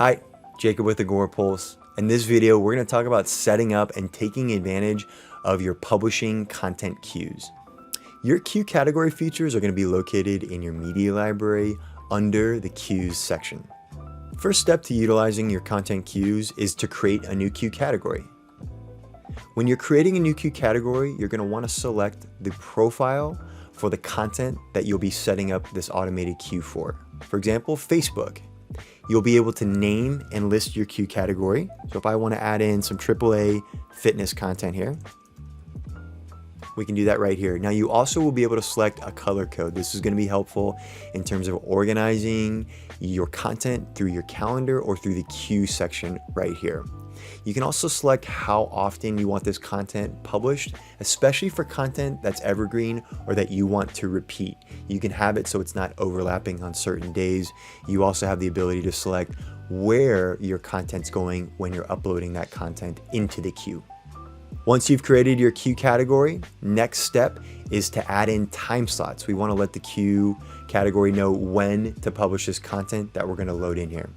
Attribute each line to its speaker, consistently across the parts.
Speaker 1: Hi, Jacob with Agorapulse. In this video, we're going to talk about setting up and taking advantage of your publishing content queues. Your queue category features are going to be located in your media library under the queues section. First step to utilizing your content queues is to create a new queue category. When you're creating a new queue category, you're going to want to select the profile for the content that you'll be setting up this automated queue for. For example, Facebook. You'll be able to name and list your queue category. So if I want to add in some AAA fitness content here, we can do that right here. Now you also will be able to select a color code. This is going to be helpful in terms of organizing your content through your calendar or through the queue section right here. You can also select how often you want this content published, especially for content that's evergreen or that you want to repeat. You can have it so it's not overlapping on certain days. You also have the ability to select where your content's going when you're uploading that content into the queue. Once you've created your queue category, next step is to add in time slots. We want to let the queue category know when to publish this content that we're going to load in here.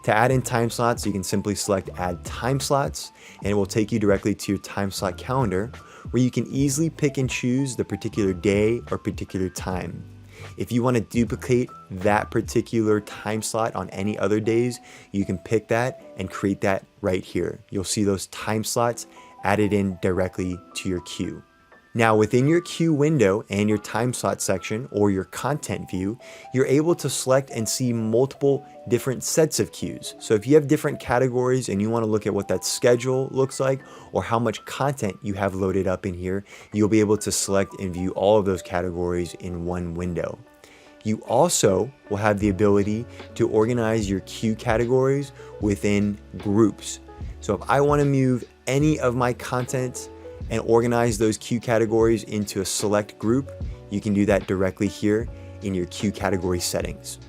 Speaker 1: To add in time slots, you can simply select add time slots and it will take you directly to your time slot calendar where you can easily pick and choose the particular day or particular time. If you want to duplicate that particular time slot on any other days, you can pick that and create that right here. You'll see those time slots added in directly to your queue. Now within your queue window and your time slot section or your content view, you're able to select and see multiple different sets of queues. So if you have different categories and you want to look at what that schedule looks like or how much content you have loaded up in here, you'll be able to select and view all of those categories in one window. You also will have the ability to organize your queue categories within groups. So if I want to move any of my content and organize those queue categories into a select group, you can do that directly here in your queue category settings.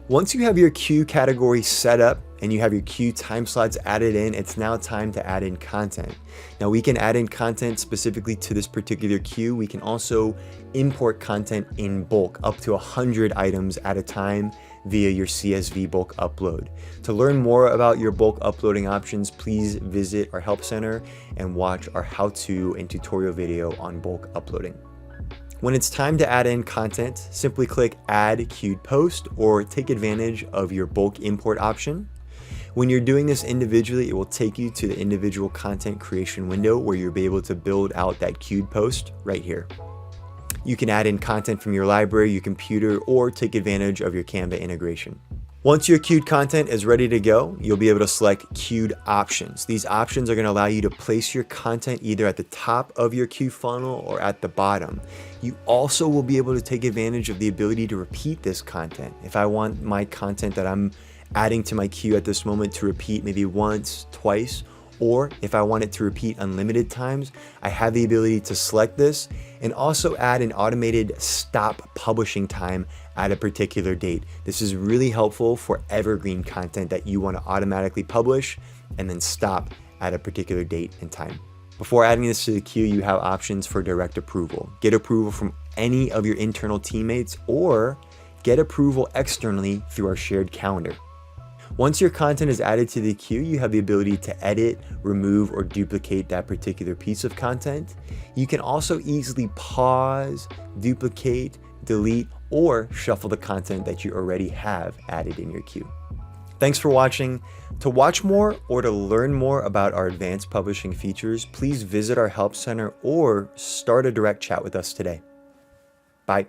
Speaker 1: Once you have your queue category set up and you have your queue time slots added in, it's now time to add in content. Now we can add in content specifically to this particular queue. We can also import content in bulk, up to 100 items at a time via your CSV bulk upload. To learn more about your bulk uploading options, please visit our help center and watch our how-to and tutorial video on bulk uploading. When it's time to add in content, simply click Add Queued Post or take advantage of your bulk import option. When you're doing this individually, it will take you to the individual content creation window where you'll be able to build out that queued post right here. You can add in content from your library, your computer, or take advantage of your Canva integration. Once your queued content is ready to go, you'll be able to select queued options. These options are going to allow you to place your content either at the top of your queue funnel or at the bottom. You also will be able to take advantage of the ability to repeat this content. If I want my content that I'm adding to my queue at this moment to repeat maybe once, twice, or if I want it to repeat unlimited times, I have the ability to select this and also add an automated stop publishing time at a particular date. This is really helpful for evergreen content that you want to automatically publish and then stop at a particular date and time. Before adding this to the queue, you have options for direct approval. Get approval from any of your internal teammates or get approval externally through our shared calendar. Once your content is added to the queue, you have the ability to edit, remove, or duplicate that particular piece of content. You can also easily pause, duplicate, delete, or shuffle the content that you already have added in your queue. Thanks for watching. To watch more or to learn more about our advanced publishing features, please visit our help center or start a direct chat with us today. Bye.